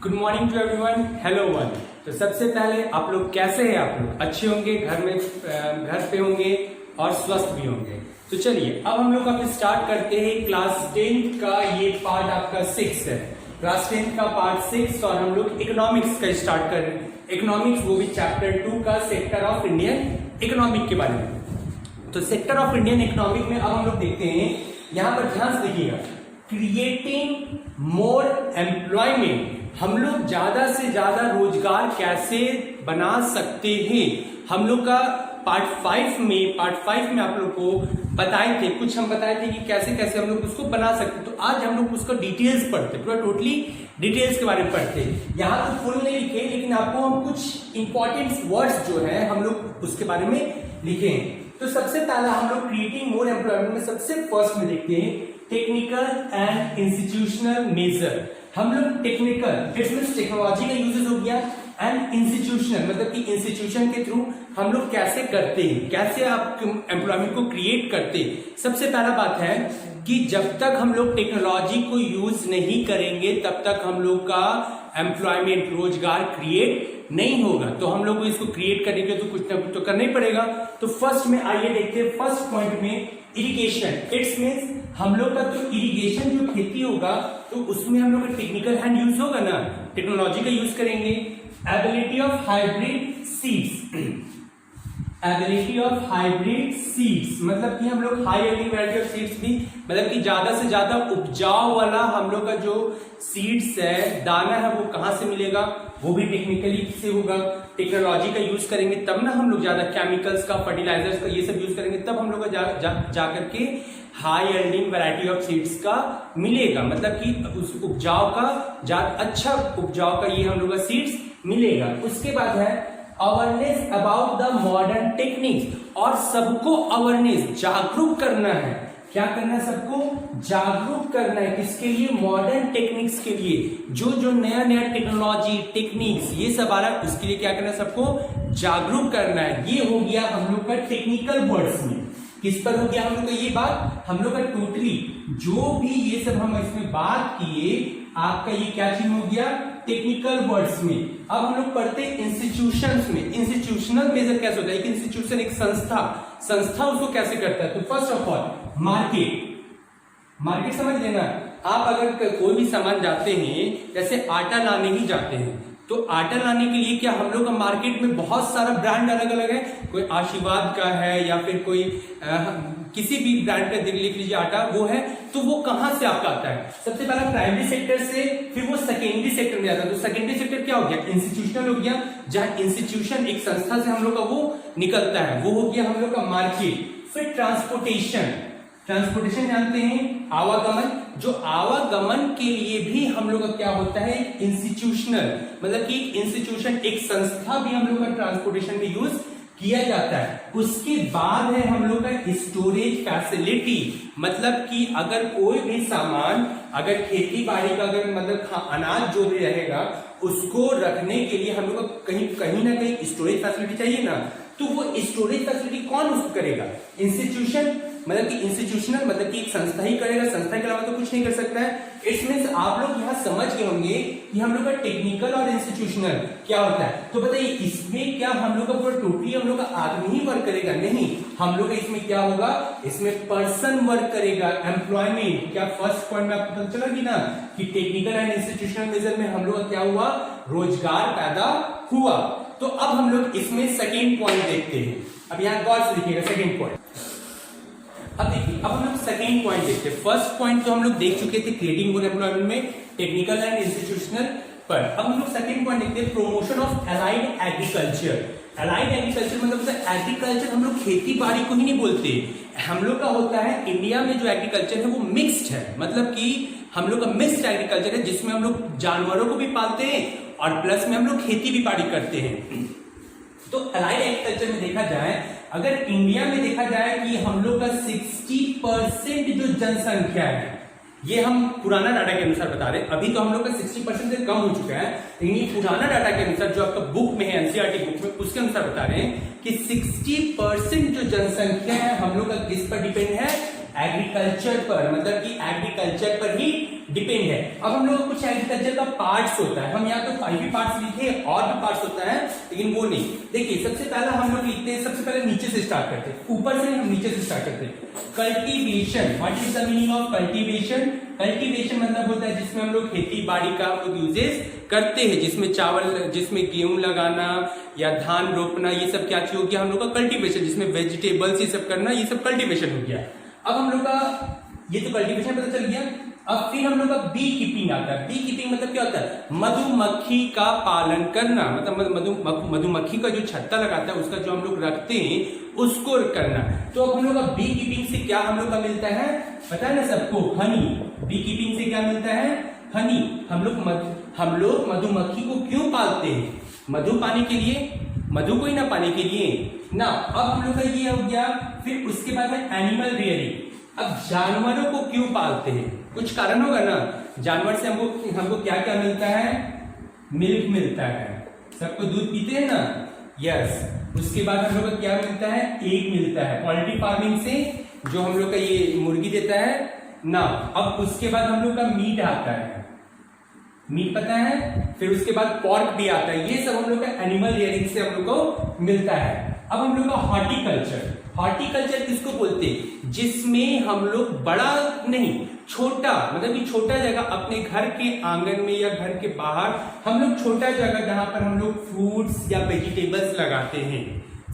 Good morning to everyone. Hello one. तो सबसे पहले आप लोग कैसे हैं? आप लोग अच्छे होंगे, घर पे होंगे और स्वस्थ भी होंगे। तो चलिए अब हम लोग अब स्टार्ट करते हैं क्लास 10 का। ये पार्ट आपका 6 है, क्लास 10 का पार्ट 6। और हम लोग इकोनॉमिक्स का स्टार्ट कर रहे हैं। इकोनॉमिक्स वो भी चैप्टर 2 का सेक्टर ऑफ इंडियन इकोनॉमिक के बारे में। तो सेक्टर ऑफ इंडियन इकोनॉमिक में अब हम लोग देखते हैं, यहाँ पर ध्यान से देखिएगा, क्रिएटिंग मोर एम्प्लॉयमेंट। हम लोग ज्यादा से ज्यादा रोजगार कैसे बना सकते हैं। हम लोग का पार्ट 5 में आप लोग को बताए थे, कुछ हम बताए थे कि कैसे कैसे हम लोग उसको बना सकते। तो आज हम लोग उसको डिटेल्स पढ़ते, पूरा टोटली डिटेल्स के बारे में पढ़ते। यहाँ तो फुल नहीं लिखे, लेकिन आपको हम कुछ इंपॉर्टेंट वर्ड्स जो है हम लोग उसके बारे में लिखे। तो सबसे पहला हम लोग क्रिएटिंग मोर एम्प्लॉयमेंट में सबसे फर्स्ट में देखते हैं टेक्निकल एंड इंस्टीट्यूशनल मेजर। हम लोग टेक्निकल इट्स मींस टेक्नोलॉजी का यूजेस हो गया, एंड इंस्टीट्यूशनल मतलब कि इंस्टीट्यूशन के थ्रू हम लोग कैसे करते हैं, कैसे आप एम्प्लॉयमेंट को क्रिएट करते हैं। सबसे पहला बात है कि जब तक हम लोग टेक्नोलॉजी को यूज नहीं करेंगे तब तक हम लोग का एम्प्लॉयमेंट रोजगार क्रिएट नहीं होगा। तो हम लोग को इसको क्रिएट करने के तो कुछ ना कुछ तो करना ही पड़ेगा। तो फर्स्ट में आइए देखते हैं, फर्स्ट पॉइंट में इरिगेशन। इट्स मींस हम लोग का जो इरिगेशन जो खेती होगा तो उसमें हम लोग का टेक्निकल हैंड यूज होगा ना, टेक्नोलॉजी का यूज करेंगे। Ability of hybrid seeds, ability of hybrid seeds मतलब कि हम लोग high yielding variety of seeds भी, मतलब कि ज्यादा से ज्यादा उपजाऊ वाला हम लोग का जो सीड्स है, दाना है, वो कहां से मिलेगा, वो भी टेक्निकली से होगा। टेक्नोलॉजी का यूज करेंगे तब ना हम लोग ज्यादा केमिकल्स का, फर्टिलाइजर्स का ये सब यूज करेंगे तब हम लोग का जाकर के high yielding variety of seeds का मिलेगा। मतलब कि उस उपजाऊ का अच्छा उपजाऊ का ये हम लोग का सीड्स मिलेगा। उसके बाद है awareness about the modern techniques, और सबको अवेयरनेस जागरूक करना है। क्या करना है? सबको जागरूक करना है। किसके लिए? मॉडर्न टेक्निक्स के लिए। जो जो नया नया टेक्नोलॉजी टेक्निक्स ये सब आ रहा है उसके लिए क्या करना है? सबको जागरूक करना है। ये हो गया हम लोग का टेक्निकल वर्ड्स में। किस पर हो गया हम लोग का ये बात? हम लोग का टोटली जो भी ये सब हम इसमें बात किए, आपका ये क्या चीज हो गया? टेक्निकल वर्ड्स में। अब हम लोग पढ़ते हैं इंस्टीट्यूशंस में। इंस्टीट्यूशनल मेजर कैसे होता है? एक इंस्टीट्यूशन, एक संस्था उसको कैसे करता है? तो फर्स्ट ऑफ ऑल मार्केट समझ लेना। आप अगर कोई भी सामान जाते हैं, जैसे आटा लाने ही जाते हैं, तो आटा लाने के लिए क्या हम लोग का मार्केट में बहुत सारा ब्रांड अलग अलग है। कोई आशीर्वाद का है या फिर कोई किसी भी ब्रांड का लिख लीजिए आटा वो है, तो वो कहां से आपका आता है? सबसे पहला प्राइमरी सेक्टर से, फिर वो सेकेंडरी सेक्टर में जाता है। तो सेकेंडरी सेक्टर क्या हो गया? इंस्टीट्यूशनल हो गया। जहां इंस्टीट्यूशन एक संस्था से हम लोग का वो निकलता है, वो हो गया हम लोग का मार्केट। फिर ट्रांसपोर्टेशन जानते हैं, आवागमन। जो आवागमन के लिए भी हम लोग का क्या होता है? इंस्टीट्यूशनल मतलब कि इंस्टीट्यूशन एक संस्था भी हम लोग का ट्रांसपोर्टेशन में यूज किया जाता है। उसके बाद है हम लोग का स्टोरेज फैसिलिटी, मतलब कि अगर कोई भी सामान, अगर खेती बाड़ी का अगर मतलब अनाज जो भी रहेगा उसको रखने के लिए हम लोग को कहीं ना कहीं स्टोरेज फैसिलिटी चाहिए ना। तो वो स्टोरेज फैसिलिटी कौन उसको करेगा? इंस्टीट्यूशन मतलब कि इंस्टीट्यूशनल मतलब कि एक संस्था ही करेगा, संस्था के अलावा तो कुछ नहीं कर सकता है। इट्स मींस आप लोग यहाँ समझ गए होंगे कि हम लोग का टेक्निकल और इंस्टीट्यूशनल क्या होता है। तो बताइए इसमें क्या हम लोग का पूरा टोटली हम लोग का आदमी ही वर्क करेगा? नहीं, हम लोग इसमें क्या होगा? इसमें पर्सन वर्क करेगा, एम्प्लॉयमेंट। क्या फर्स्ट पॉइंट में आपको पता चला कि ना कि टेक्निकल एंड इंस्टीट्यूशनल मेजर में हम लोग का क्या हुआ? रोजगार पैदा हुआ। तो अब हम लोग इसमें सेकेंड पॉइंट देखते हैं। अब यहाँ गौर से देखिएगा सेकेंड पॉइंट। अब देखिए, अब हम लोग सेकेंड पॉइंट देखते हैं। फर्स्ट पॉइंट तो हम लोग देख चुके थे क्रिएटिंग मोर एम्प्लॉयमेंट में, टेक्निकल एंड इंस्टीट्यूशनल पर। अब हम लोग सेकेंड पॉइंट देखते हैं, promotion of allied agriculture. Allied agriculture मतलब एग्रीकल्चर हम लोग खेती बाड़ी को ही नहीं बोलते। हम लोग का होता है इंडिया में जो एग्रीकल्चर है वो मिक्स्ड है, मतलब कि हम लोग का मिक्स्ड एग्रीकल्चर है जिसमें हम लोग जानवरों को भी पालते हैं और प्लस में हम लोग खेती भी बाड़ी करते हैं। तो अलाइड एग्रीकल्चर में देखा जाए, अगर इंडिया में देखा जाए कि हम लोग का 60% जो जनसंख्या है, ये हम पुराना डाटा के अनुसार बता रहे हैं। अभी तो हम लोग का 60% से कम हो चुका है, लेकिन ये पुराना डाटा के अनुसार जो आपका बुक में है, एनसीईआरटी बुक में, उसके अनुसार बता रहे हैं कि 60% जो जनसंख्या है हम लोग का किस पर डिपेंड है? एग्रीकल्चर पर, मतलब कि एग्रीकल्चर पर ही डिपेंड है। अब हम लोग कुछ एग्रीकल्चर का पार्ट्स होता है, हम यहाँ तो 5 ही पार्ट्स लिखे, और भी पार्ट्स होता है लेकिन वो नहीं। देखिए सबसे पहला हम लोग लिखते हैं, सबसे पहले नीचे से स्टार्ट करते हैं, ऊपर से हम नीचे से स्टार्ट करते हैं। Cultivation, what is the meaning of cultivation? Cultivation मतलब होता है जिसमें हम लोग खेती बाड़ी का यूजेस करते हैं, जिसमें चावल, जिसमें गेहूं लगाना या धान रोपना, ये सब क्या चीज हो गया हम लोग का कल्टीवेशन, जिसमें वेजिटेबल्स ये सब करना, ये सब कल्टीवेशन हो गया। अब हम लोग का ये तो कल्टीवेशन पता चल गया। अब फिर हम लोग का बी कीपिंग आता है। बी कीपिंग मतलब क्या होता है? मधुमक्खी का पालन करना, मतलब मधुमक्खी का जो छत्ता लगाता है उसका जो हम लोग रखते हैं उसको करना। तो अब हम लोग का बी कीपिंग से क्या हम लोग का मिलता है, पता है ना सबको? हनी। बी कीपिंग से क्या मिलता है? हनी। हम लोग मधुमक्खी को क्यों पालते हैं? मधु पाने के लिए, मधु को ही ना पाने के लिए ना। अब हम लोग का ये हो गया। फिर उसके बाद में एनिमल रियरिंग। अब जानवरों को क्यों पालते हैं? कुछ कारण होगा ना। जानवर से हमको क्या क्या मिलता है? मिल्क मिलता है, सबको दूध पीते हैं ना, यस। उसके बाद हम लोग को क्या मिलता है? एग मिलता है, पोल्ट्री फार्मिंग से जो हम लोग का ये मुर्गी देता है ना। अब उसके बाद हम लोग का मीट आता है, मीट पता है। फिर उसके बाद पॉर्क भी आता है। ये सब हम लोग का एनिमल रियरिंग से हम लोग को मिलता है। अब हम लोग का हॉर्टिकल्चर। हॉर्टिकल्चर किसको बोलते हैं? जिसमें हम लोग बड़ा नहीं, छोटा, मतलब कि छोटा जगह अपने घर के आंगन में या घर के बाहर हम लोग छोटा जगह जहां पर हम लोग फ्रूट्स या वेजिटेबल्स लगाते हैं,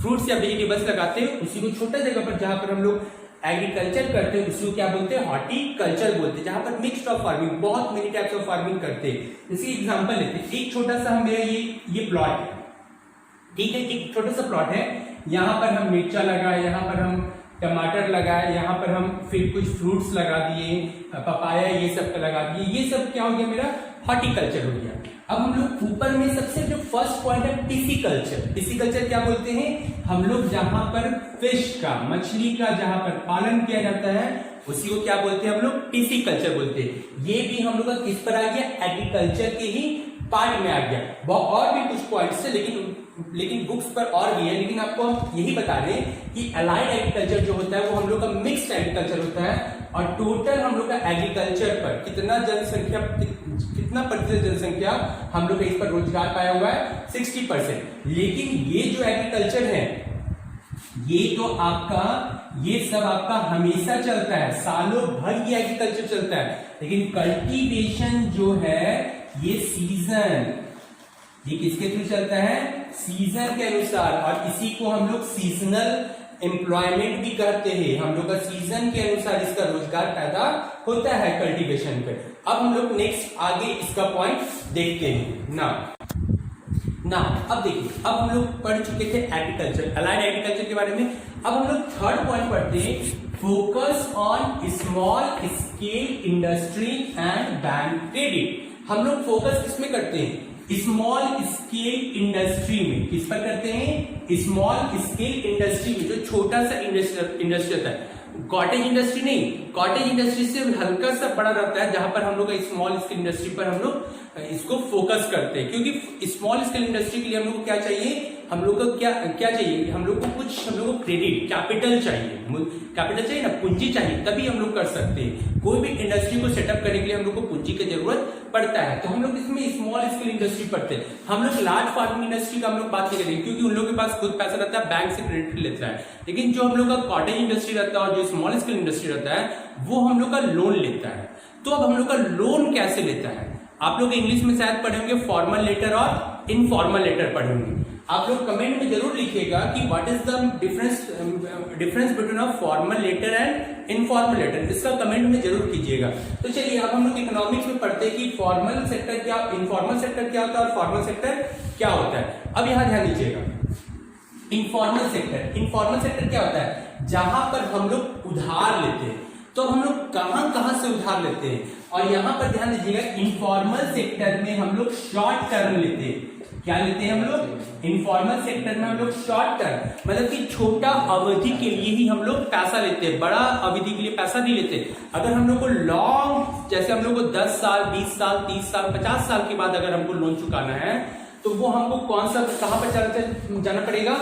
फ्रूट्स या वेजिटेबल्स लगाते हैं, उसी को छोटा जगह पर जहां पर हम लोग एग्रीकल्चर करते हैं उसको क्या बोलते हैं? हॉर्टिकल्चर बोलते हैं। जहां पर मिक्स्ड ऑफ फार्मिंग, बहुत मेनी टाइप्स ऑफ फार्मिंग करते हैं। इसकी एग्जांपल लेते हैं। एक छोटा सा मेरा ये प्लॉट है, ठीक है, एक छोटा सा प्लॉट है। यहाँ पर हम मिर्चा लगाए, यहाँ पर हम टमाटर लगाए, यहाँ पर हम फिर कुछ फ्रूट्स लगा दिए, पपाया ये सब लगा दिए। ये सब क्या हो गया? मेरा हॉर्टिकल्चर हो गया। अब हम लोग ऊपर में सबसे जो फर्स्ट पॉइंट है पिसिकल्चर। पिसिकल्चर क्या बोलते हैं? हम लोग जहां पर फिश का, मछली का जहां पर पालन किया जाता है उसी को क्या बोलते हैं? हम लोग पिसिकल्चर बोलते हैं। ये भी हम लोग का किस पर आ गया? एग्रीकल्चर के ही पार्ट में आ गया। और भी कुछ पॉइंट्स है लेकिन बुक्स पर और भी है, लेकिन आपको हम यही बता रहे हैं कि अलाइड एग्रीकल्चर जो होता है वो हम लोग का मिक्स्ड एग्रीकल्चर होता है। और टोटल हम लोग का एग्रीकल्चर पर कितना प्रतिशत जनसंख्या हम लोग का इस पर रोजगार पाया हुआ है? 60%। लेकिन ये जो एग्रीकल्चर है ये तो आपका, ये सब आपका हमेशा चलता है, सालों भर ये एग्रीकल्चर चलता है। लेकिन कल्टीवेशन जो है ये सीजन, ये किसके थ्रू चलता है? सीजन के अनुसार। और इसी को हम लोग सीजनल एम्प्लॉयमेंट भी कहते हैं। हम लोग का सीजन के अनुसार इसका रोजगार पैदा होता है कल्टीवेशन पे। अब हम लोग नेक्स्ट आगे इसका पॉइंट देखते हैं ना। अब देखिए, अब हम लोग पढ़ चुके थे एग्रीकल्चर, अलाइड एग्रीकल्चर के बारे में। अब हम लोग थर्ड पॉइंट पढ़ते हैं, focus on small scale industry and bank credit. हम लोग फोकस किसमें करते हैं? स्मॉल स्केल इंडस्ट्री में। किस पर करते हैं? स्मॉल स्केल इंडस्ट्री में, जो छोटा सा इंडस्ट्री होता है। कॉटेज इंडस्ट्री नहीं, कॉटेज इंडस्ट्री से हल्का सा बड़ा रहता है, जहां पर हम लोग स्मॉल स्केल इंडस्ट्री पर हम लोग इसको फोकस करते हैं। क्योंकि स्मॉल स्केल इंडस्ट्री के लिए हम लोग को क्या चाहिए? हम लोग को क्या चाहिए? हम लोग को क्रेडिट, कैपिटल चाहिए ना, पूंजी चाहिए, तभी हम लोग कर सकते हैं। कोई भी इंडस्ट्री को सेटअप करने के लिए हम लोग को पूंजी की जरूरत पड़ता है। तो हम लोग इसमें स्मॉल स्केल इंडस्ट्री पढ़ते हैं। हम लोग लार्ज फार्मिंग इंडस्ट्री का हम लोग बात नहीं करेंगे, क्योंकि उन लोगों के पास खुद पैसा रहता है, बैंक से क्रेडिट लेता है। लेकिन जो हम लोग का कॉटेज इंडस्ट्री रहता है और जो स्मॉल स्केल इंडस्ट्री रहता है वो हम लोग का लोन लेता है। तो अब हम लोग का लोन कैसे लेता है? आप लोग इंग्लिश में शायद पढ़े होंगे फॉर्मल लेटर और इनफॉर्मल लेटर पढ़े होंगे। आप लोग कमेंट में जरूर लिखिएगा कि what is the difference between a formal letter and informal letter. इसका कमेंट में जरूर कीजिएगा। तो चलिए, अब हम लोग इकोनॉमिक्स में पढ़ते हैं कि फॉर्मल सेक्टर क्या, इनफॉर्मल सेक्टर क्या होता है और फॉर्मल सेक्टर क्या होता है। अब यहां ध्यान दीजिएगा, इनफॉर्मल सेक्टर क्या होता है? जहां पर हम लोग उधार लेते हैं। तो हम लोग कहां से उधार लेते हैं? और यहां पर ध्यान दीजिएगा, इनफॉर्मल सेक्टर में हम लोग शॉर्ट टर्म लेते हैं। क्या लेते हैं हम लोग? इनफॉर्मल सेक्टर में हम लोग शॉर्ट टर्म, मतलब कि छोटा अवधि के लिए ही हम लोग पैसा लेते हैं, बड़ा अवधि के लिए पैसा नहीं लेते। अगर हम लोग को लॉन्ग, जैसे हम लोग को 10 साल, 20 साल, 30 साल, 50 साल के बाद अगर हमको लोन चुकाना है, तो वो हमको कहां पर जाना पड़ेगा?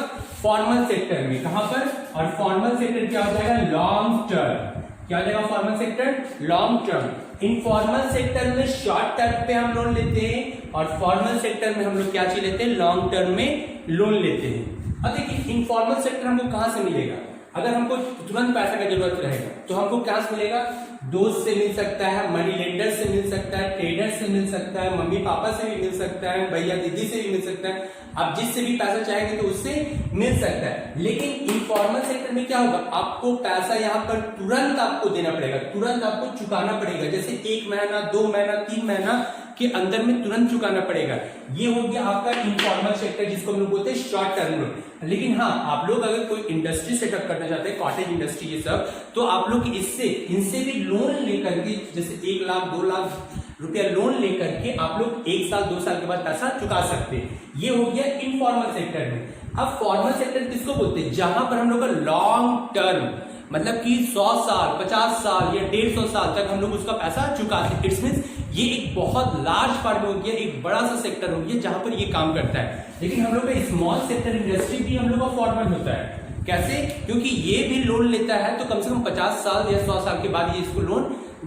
फॉर्मल सेक्टर में। कहां पर? और फॉर्मल सेक्टर क्या हो जाएगा? Long term. क्या हो जाएगा formal sector? Long term. Informal sector में शॉर्ट टर्म पे हम लोन लेते हैं और फॉर्मल सेक्टर में हम लोग क्या चीज लेते हैं? लॉन्ग टर्म में लोन लेते हैं। अब देखिए इनफॉर्मल सेक्टर हमको कहां से मिलेगा? अगर हमको तुरंत पैसा का जरूरत रहेगा तो हमको क्या से मिलेगा? दोस्त से मिल सकता है, मनी लेंडर से मिल सकता है, ट्रेडर से मिल सकता है, मम्मी पापा से भी मिल सकता है, भैया दीदी से भी मिल सकता है। आप जिससे भी पैसा चाहेंगे तो उससे मिल सकता है। लेकिन इनफॉर्मल सेक्टर में क्या होगा? आपको पैसा यहाँ पर तुरंत आपको देना पड़ेगा, तुरंत आपको चुकाना पड़ेगा। जैसे 1 महीना, 2 महीना, 3 महीना के अंदर में तुरंत चुकाना पड़ेगा। ये हो गया आपका इनफॉर्मल सेक्टर, जिसको हम लोग बोलते हैं शॉर्ट टर्म लोन। लेकिन हाँ, आप लोग अगर कोई इंडस्ट्री सेटअप करना चाहते हैं, कॉटेज इंडस्ट्री ये सब, तो आप लोग इनसे भी लोन लेकर के, जैसे 1 लाख 2 लाख रुपया लोन लेकर के आप लोग 1 साल 2 साल के बाद पैसा चुका सकते हैं। ये हो गया इनफॉर्मल सेक्टर में। अब फॉर्मल सेक्टर किसको बोलते हैं? जहां पर हम लोग का लॉन्ग टर्म, मतलब कि 100 साल, 50 साल या 150 साल तक हम लोग उसका पैसा चुकाते हैं। इट्स मींस ये एक बहुत लार्ज फार्म हो गया, एक बड़ा सा सेक्टर हो गया जहां पर ये काम करता है। लेकिन हम लोग का स्मॉल सेक्टर इंडस्ट्री भी हम लोग का फॉर्मल होता है। कैसे? क्योंकि ये भी लोन लेता है तो कम से कम 50 साल या 100 साल के बाद ये इसको लोन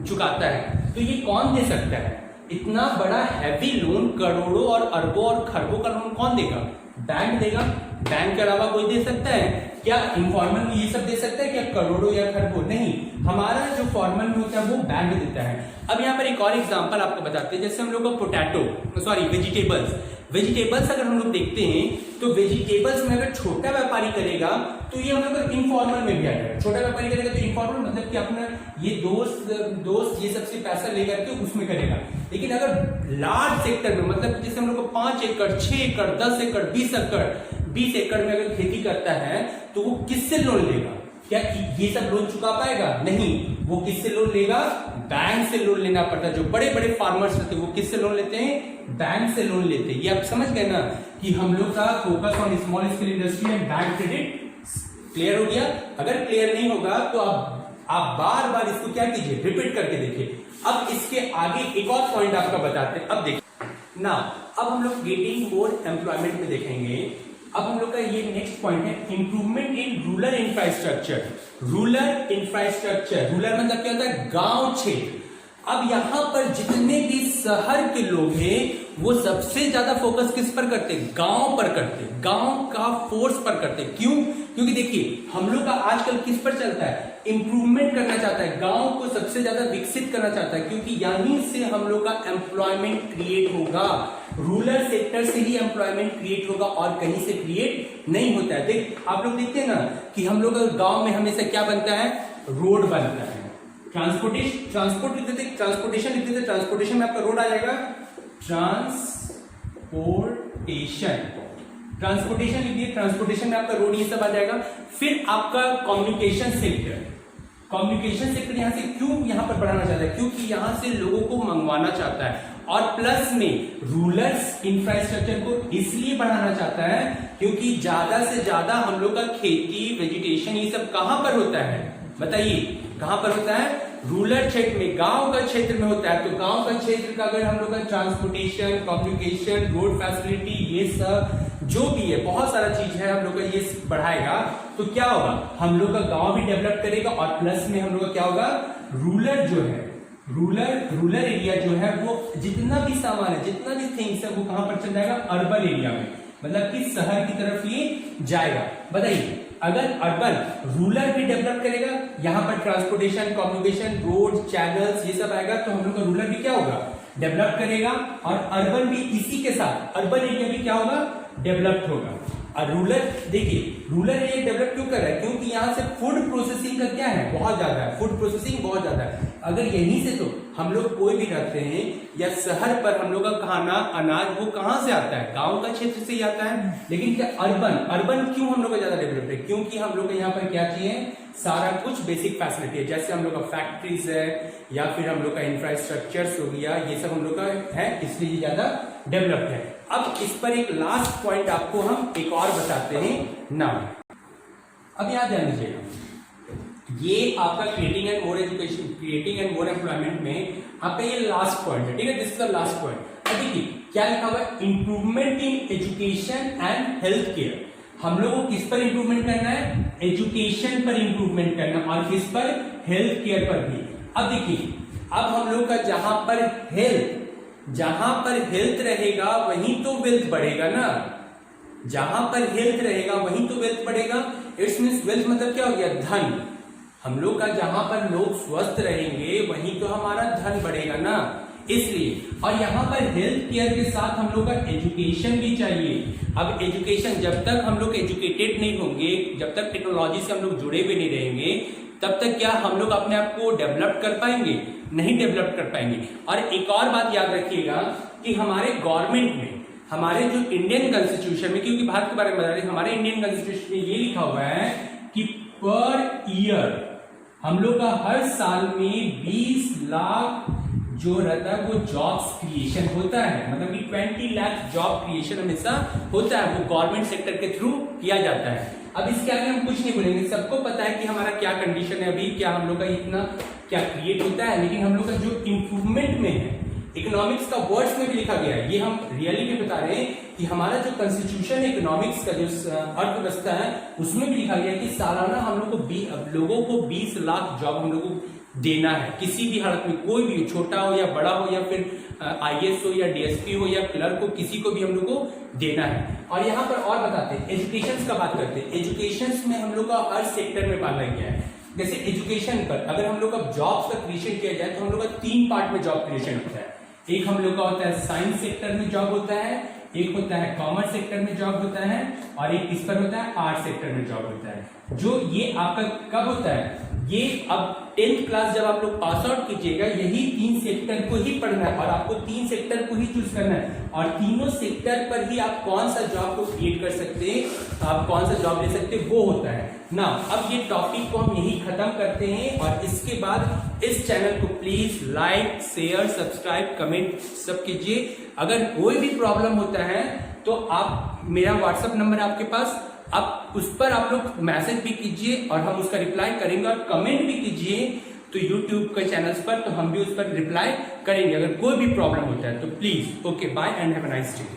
चुकाता है। तो ये कौन दे सकता है? इतना बड़ा हैवी लोन, करोड़ों और अरबों और खरबों का लोन कौन देगा? बैंक देगा। बैंक के अलावा कोई दे सकता है क्या? इनफॉर्मल में ये सब दे सकता है क्या? करोड़ों या खरबों? नहीं, हमारा जो फॉर्मल में होता है वो बैंक देता है। अब यहाँ पर एक और एग्जांपल आपको बताते हैं। जैसे हम लोग का वेजिटेबल्स अगर हम लोग देखते हैं तो वेजिटेबल्स में अगर छोटा व्यापारी करेगा तो ये हम लोग इनफॉर्मल में भी आ जाएगा। छोटा व्यापारी करेगा तो इनफॉर्मल मतलब कि अपना ये दोस्त ये सबसे पैसा लेकर के उसमें करेगा। लेकिन अगर लार्ज सेक्टर में, मतलब जैसे हम लोग को 5 एकड़, 6 एकड़, 10 एकड़, 20 एकड़ में अगर खेती करता है तो वो किससे लोन लेगा? क्या ये सब लोन चुका पाएगा? नहीं। वो किससे लोन लेगा? बैंक से लोन लेना पड़ता है। जो बड़े बड़े फार्मर्स होते हैं वो किससे लोन लेते हैं? बैंक से लोन लेते हैं। ये आप समझ गए ना कि हम लोग का focus on small scale industry and bank credit. Clear हो गया? अगर क्लियर नहीं होगा तो आप बार बार इसको क्या कीजिए? रिपीट करके देखिए। अब इसके आगे एक और पॉइंट आपका बताते हैं। अब देखिए ना, अब हम लोग गेटिंग मोर एम्प्लॉयमेंट में देखेंगे। अब हम लोग का ये नेक्स्ट पॉइंट है improvement in rural infrastructure. Rural infrastructure, rural मतलब क्या होता है? गांव क्षेत्र। अब यहां पर जितने भी शहर के लोग हैं वो सबसे ज्यादा फोकस किस पर करते हैं? गांव पर करते हैं, गांव का फोर्स पर करते हैं। क्यों? क्योंकि देखिए हम लोग का आजकल किस पर चलता है? इंप्रूवमेंट करना चाहता है, गांव को सबसे ज्यादा विकसित करना चाहता है, क्योंकि यहीं से हम लोग का एम्प्लॉयमेंट क्रिएट होगा। रूरल सेक्टर से ही एम्प्लॉयमेंट क्रिएट होगा और कहीं से क्रिएट नहीं होता है। देख आप लोग देखते हैं ना कि हम लोग गांव में हमेशा क्या बनता है? रोड बनता है। ट्रांसपोर्टेशन लिखते थे, ट्रांसपोर्टेशन में आपका रोड आ जाएगा ट्रांसपोर्टेशन लिखिए, ट्रांसपोर्टेशन में आपका रोड ये सब आ जाएगा। फिर आपका कम्युनिकेशन सेक्टर यहां से क्यों यहां पर बढ़ाना चाहता है? क्योंकि यहां से लोगों को मंगवाना चाहता है और प्लस में रूरल इंफ्रास्ट्रक्चर को इसलिए बढ़ाना चाहता है क्योंकि ज्यादा से ज्यादा हम लोग का खेती, वेजिटेशन ये सब कहां पर होता है? बताइए कहां पर होता है? रूरल क्षेत्र में, गांव का क्षेत्र में होता है। तो गांव का क्षेत्र का अगर हम लोग का ट्रांसपोर्टेशन, कम्युनिकेशन, रोड फैसिलिटी ये सब जो भी है, बहुत सारा चीज है, हम लोग का ये बढ़ाएगा तो क्या होगा? हम लोग का गांव भी डेवलप करेगा और प्लस में हम लोग का क्या होगा? रूरल जो है, रूरल एरिया जो है वो जितना भी सामान है, जितना भी थिंग्स है वो कहां पर चल जाएगा? अर्बन एरिया में, मतलब कि शहर की तरफ ये जाएगा। बताइए अगर अर्बन रूरल भी डेवलप करेगा, यहां पर ट्रांसपोर्टेशन, कम्युनिकेशन, रोड, चैनल्स ये सब आएगा तो हम लोग का रूरल भी क्या होगा? डेवलप करेगा और अर्बन भी इसी के साथ, अर्बन एरिया भी क्या होगा? डेवलप्ड होगा। और रूरल, देखिए रूरल एरिया डेवलप क्यों कर रहा है? क्योंकि यहाँ से फूड प्रोसेसिंग का क्या है? बहुत ज्यादा है, फूड प्रोसेसिंग बहुत ज्यादा है। अगर यहीं से तो हम लोग कोई भी रहते हैं या शहर पर हम लोग का खाना, अनाज वो कहाँ से आता है? गांव का क्षेत्र से ही आता है। लेकिन क्या अर्बन क्यों हम लोग का ज्यादा डेवलप है? क्योंकि हम लोग को यहाँ पर क्या चाहिए? सारा कुछ बेसिक फैसिलिटी है, जैसे हम लोग का फैक्ट्रीज है या फिर हम लोग का इंफ्रास्ट्रक्चर हो गया, ये सब हम लोग का है, इसलिए ये ज्यादा डेवलप्ड है। अब इस पर एक लास्ट पॉइंट आपको हम एक और बताते हैं ना। अब याद ध्यान दीजिएगा, ये आपका creating and more education, creating and more employment में आपका ये लास्ट पॉइंट है, ठीक है? This is the last point. अब देखिए क्या लिखा हुआ है? Improvement in education and health care. हम लोग को किस पर इंप्रूवमेंट करना है? एजुकेशन पर इंप्रूवमेंट करना, और किस पर? हेल्थ केयर पर भी। अब देखिए, अब हम लोग का जहां पर हेल्थ रहेगा वहीं तो वेल्थ बढ़ेगा ना। जहां पर हेल्थ रहेगा वहीं तो वेल्थ बढ़ेगा। इट्स मीन्स वेल्थ मतलब क्या हो गया? धन। हम लोग का जहां पर लोग स्वस्थ रहेंगे वहीं तो हमारा धन बढ़ेगा ना, इसलिए। और यहाँ पर हेल्थ केयर के साथ हम लोग का एजुकेशन भी चाहिए। अब एजुकेशन, जब तक हम लोग एजुकेटेड नहीं होंगे, जब तक टेक्नोलॉजी से हम लोग जुड़े हुए नहीं रहेंगे, तब तक क्या हम लोग अपने आप को डेवलप कर पाएंगे? नहीं डेवलप कर पाएंगे। और एक और बात याद रखिएगा कि हमारे गवर्नमेंट में, हमारे जो इंडियन कॉन्स्टिट्यूशन में, क्योंकि भारत के बारे में बता रहे, हमारे इंडियन कॉन्स्टिट्यूशन में ये लिखा हुआ है कि पर ईयर हम लोग का हर साल में 20 लाख जो रहता है वो जॉब्स क्रिएशन होता है। मतलब कि 20 लाख जॉब क्रिएशन हमेशा होता है, वो गवर्नमेंट सेक्टर के थ्रू किया जाता है। अब इसके आगे हम कुछ नहीं बोलेंगे, सबको पता है कि हमारा क्या कंडीशन है अभी, क्या हम लोग का इतना क्या क्रिएट होता है। लेकिन हम लोग का जो इंप्रूवमेंट में है, इकोनॉमिक्स का वर्ड्स में भी लिखा गया है, ये हम रियलिटी बता रहे हैं कि हमारा जो कॉन्स्टिट्यूशन है, इकोनॉमिक्स का जो अर्थव्यवस्था है, उसमें भी लिखा गया है कि सालाना हम लोगों को 20 लाख जॉब हम लोगों को देना है। किसी भी हालत में, कोई भी, छोटा हो या बड़ा हो, या फिर आईएएस हो या डीएसपी हो या क्लर्क हो, किसी को भी हम लोग को देना है। और यहाँ पर और बताते हैं, एजुकेशन का बात करते हैं। एजुकेशन में हम लोग का हर सेक्टर में पाला गया है। जैसे एजुकेशन पर अगर हम लोग का जॉब्स का क्रिएशन किया जाए तो हम लोग का 3 पार्ट में जॉब क्रिएशन होता है। एक हम लोग का होता है साइंस सेक्टर में जॉब होता है, एक होता है कॉमर्स सेक्टर में जॉब होता है, और एक किस पर होता है? आर्ट सेक्टर में जॉब होता है। जो ये आपका कब होता है? ये अब 10th क्लास जब आप लोग पास आउट कीजिएगा, यही 3 सेक्टर को ही पढ़ना है, और आपको 3 सेक्टर को ही चूज करना है, और तीनों सेक्टर पर ही आप कौन सा जॉब को क्रिएट कर सकते हैं, आप कौन सा जॉब ले सकते हैं, वो होता है ना। अब ये टॉपिक को हम यही खत्म करते हैं, और इसके बाद इस चैनल को please like, share, subscribe, comment सब कीजिए। अगर कोई भी प्रॉब्लम होता है तो आप, मेरा व्हाट्सएप नंबर है आपके पास, आप उस पर आप लोग मैसेज भी कीजिए और हम उसका रिप्लाई करेंगे, और कमेंट भी कीजिए तो यूट्यूब के चैनल्स पर, तो हम भी उस पर रिप्लाई करेंगे अगर कोई भी प्रॉब्लम होता है तो। Please, okay, bye and have a nice day.